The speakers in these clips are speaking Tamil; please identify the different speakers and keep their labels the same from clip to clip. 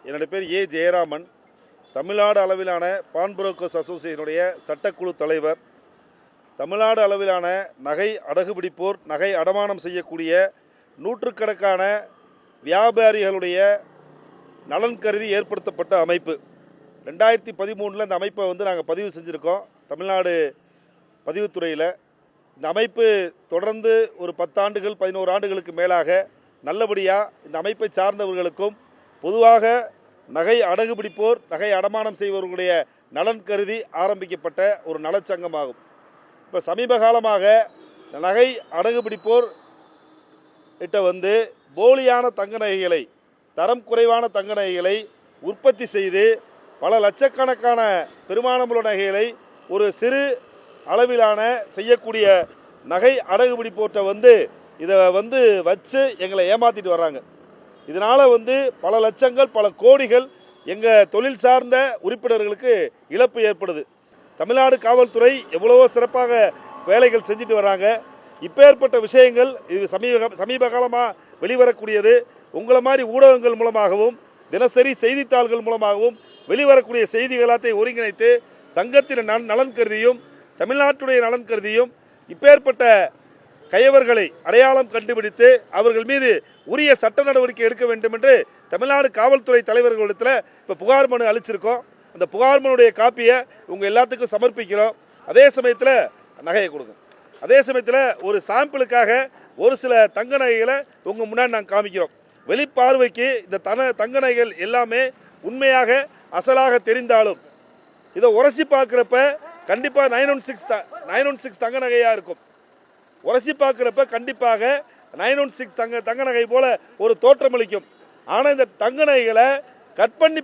Speaker 1: என்னுடைய பேர் ஏ ஜெயராமன். தமிழ்நாடு அளவிலான பான் புரோக்கர்ஸ் அசோசியேஷனுடைய சட்டக்குழு தலைவர். தமிழ்நாடு அளவிலான நகை அடகுபிடிப்போர், நகை அடமானம் செய்யக்கூடிய நூற்றுக்கணக்கான வியாபாரிகளுடைய நலன் கருதி ஏற்படுத்தப்பட்ட அமைப்பு. 2013 இந்த அமைப்பை நாங்கள் பதிவு செஞ்சுருக்கோம் தமிழ்நாடு பதிவுத்துறையில். இந்த அமைப்பு தொடர்ந்து ஒரு 10 ஆண்டுகள் 11 ஆண்டுகளுக்கு மேலாக நல்லபடியாக இந்த அமைப்பை சார்ந்தவர்களுக்கும் பொதுவாக நகை அடகுபிடிப்போர், நகை அடமானம் செய்பவர்களுடைய நலன் கருதி ஆரம்பிக்கப்பட்ட ஒரு நலச்சங்கமாகும். இப்போ சமீப காலமாக நகை அடகுபிடிப்போர் கிட்ட போலியான தங்க நகைகளை, தரம் குறைவான தங்க நகைகளை உற்பத்தி செய்து பல லட்சக்கணக்கான பெருமானமுள்ள நகைகளை ஒரு சிறு அளவிலான செய்யக்கூடிய நகை அடகுபிடிப்போர்கிட்ட இதை வச்சு எங்களை ஏமாற்றிட்டு வர்றாங்க. இதனால் பல லட்சங்கள், பல கோடிகள் எங்கள் தொழில் சார்ந்த உறுப்பினர்களுக்கு இழப்பு ஏற்படுது. தமிழ்நாடு காவல்துறை எவ்வளவோ சிறப்பாக வேலைகள் செஞ்சுட்டு வர்றாங்க. இப்பேற்பட்ட விஷயங்கள் இது சமீப காலமாக வெளிவரக்கூடியது. உங்களை மாதிரி ஊடகங்கள் மூலமாகவும் தினசரி செய்தித்தாள்கள் மூலமாகவும் வெளிவரக்கூடிய செய்திகளாத்தை ஒருங்கிணைத்து சங்கத்தின் நலன் கருதியும் தமிழ்நாட்டுடைய நலன் கருதியும் இப்பேற்பட்ட கையவர்களை அடையாளம் கண்டுபிடித்து அவர்கள் மீது உரிய சட்ட நடவடிக்கை எடுக்க வேண்டும் என்று தமிழ்நாடு காவல்துறை தலைவர்களிடத்தில் இப்போ புகார் மனு அளிச்சிருக்கோம். அந்த புகார் மனுடைய காப்பியை உங்கள் எல்லாத்துக்கும் சமர்ப்பிக்கிறோம். அதே சமயத்தில் நகையை கொடுங்க. அதே சமயத்தில் ஒரு சாம்பிளுக்காக ஒரு சில தங்க நகைகளை உங்கள் முன்னாடி நாங்கள் காமிக்கிறோம். வெளிப்பார்வைக்கு இந்த தங்க நகைகள் எல்லாமே உண்மையாக அசலாக தெரிந்தாலும் இதை உரசி பார்க்குறப்ப கண்டிப்பாக 916 தங்க நகையாக இருக்கும். உரசி பார்க்குறப்ப கண்டிப்பாக 916 தங்க நகை போல ஒரு தோற்றமளிக்கும். ஆனால் இந்த தங்க நகைகளை கட் பண்ணி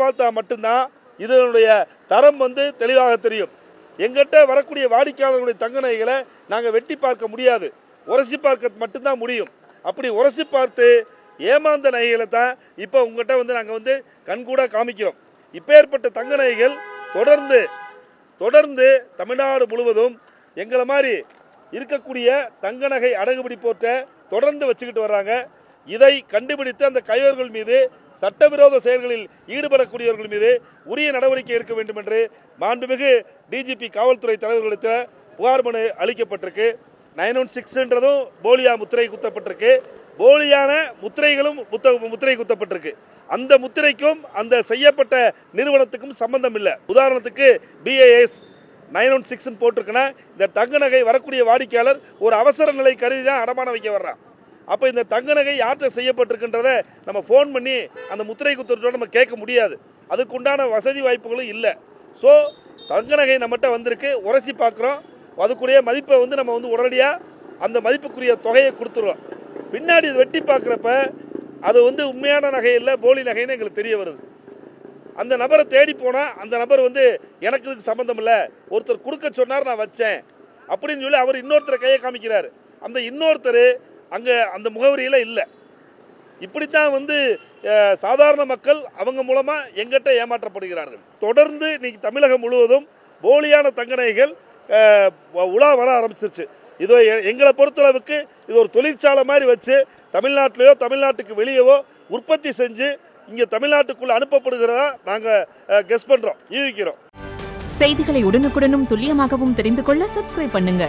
Speaker 1: பார்த்தா மட்டும்தான் இதனுடைய தரம் தெளிவாக தெரியும். எங்கிட்ட வரக்கூடிய வாடிக்கையாளர்களுடைய தங்க நகைகளை நாங்கள் வெட்டி பார்க்க முடியாது, உரசி பார்க்க மட்டும்தான் முடியும். அப்படி உரசி பார்த்து ஏமாந்த நகைகளை தான் இப்போ உங்கள்கிட்ட நாங்கள் கண்கூட காமிக்கிறோம். இப்பேற்பட்ட தங்க நகைகள் தொடர்ந்து தமிழ்நாடு முழுவதும் எங்களை மாதிரி இருக்கக்கூடிய தங்க நகை அடகுபிடிப்போர்ட்ட தொடர்ந்து வச்சுக்கிட்டு வர்றாங்க. இதை கண்டுபிடித்து அந்த கையோர்கள் மீது, சட்டவிரோத செயல்களில் ஈடுபடக்கூடியவர்கள் மீது உரிய நடவடிக்கை எடுக்க வேண்டும் என்று மாண்புமிகு டிஜிபி காவல்துறை தலைவர்களிடத்தில் புகார் மனு அளிக்கப்பட்டிருக்கு. 916ன்றதும் போலியா முத்திரை குத்தப்பட்டிருக்கு. போலியான முத்திரைகளும் முத்திரை குத்தப்பட்டிருக்கு. அந்த முத்திரைக்கும் அந்த செய்யப்பட்ட நிறுவனத்துக்கும் சம்பந்தம் இல்லை. உதாரணத்துக்கு BAS 916 போட்டிருக்குன்னா இந்த தங்க நகை வரக்கூடிய வாடிக்கையாளர் ஒரு அவசர நிலை கருதி தான் அடமானம் வைக்க வர்றான். அப்போ இந்த தங்க நகை யார்கிட்ட செய்யப்பட்டிருக்குன்றதை நம்ம ஃபோன் பண்ணி அந்த முத்திரை குத்துறதோட நம்ம கேட்க முடியாது. அதுக்கு உண்டான வசதி வாய்ப்புகளும் இல்லை. ஸோ தங்க நகை நம்மகிட்ட வந்திருக்கு, உரசி பார்க்குறோம். அதுக்குரிய மதிப்பை நம்ம உடனடியாக அந்த மதிப்புக்குரிய தொகையை கொடுத்துருவோம். பின்னாடி இது வெட்டி பார்க்குறப்ப அது உண்மையான நகை இல்லை, போலி நகைன்னு எங்களுக்கு தெரிய வருது. அந்த நபரை தேடி போனால் அந்த நபர் எனக்கு இதுக்கு சம்மந்தம் இல்லை, ஒருத்தர் கொடுக்க சொன்னார் நான் வச்சேன் அப்படின்னு சொல்லி அவர் இன்னொருத்தர் கையை காமிக்கிறார். அந்த இன்னொருத்தர் அங்கே அந்த முகவரியில் இல்லை. இப்படித்தான் சாதாரண மக்கள் அவங்க மூலமாக எங்கிட்ட ஏமாற்றப்படுகிறார்கள். தொடர்ந்து இன்னைக்கு தமிழகம் முழுவதும் போலியான தங்க நகைகள் உலா வர ஆரம்பிச்சிருச்சு. இது எங்களை பொறுத்தளவுக்கு இது ஒரு தொழிற்சாலை மாதிரி வச்சு தமிழ்நாட்டிலேயோ தமிழ்நாட்டுக்கு வெளியவோ உற்பத்தி செஞ்சு இங்கே தமிழ்நாட்டுக்குள்ள அனுப்பப்படுகிறதா நாங்கள் கெஸ் பண்ணுறோம், யூகிக்கிறோம்.
Speaker 2: செய்திகளை உடனுக்குடனும் துல்லியமாகவும் தெரிந்து கொள்ள சப்ஸ்கிரைப் பண்ணுங்க.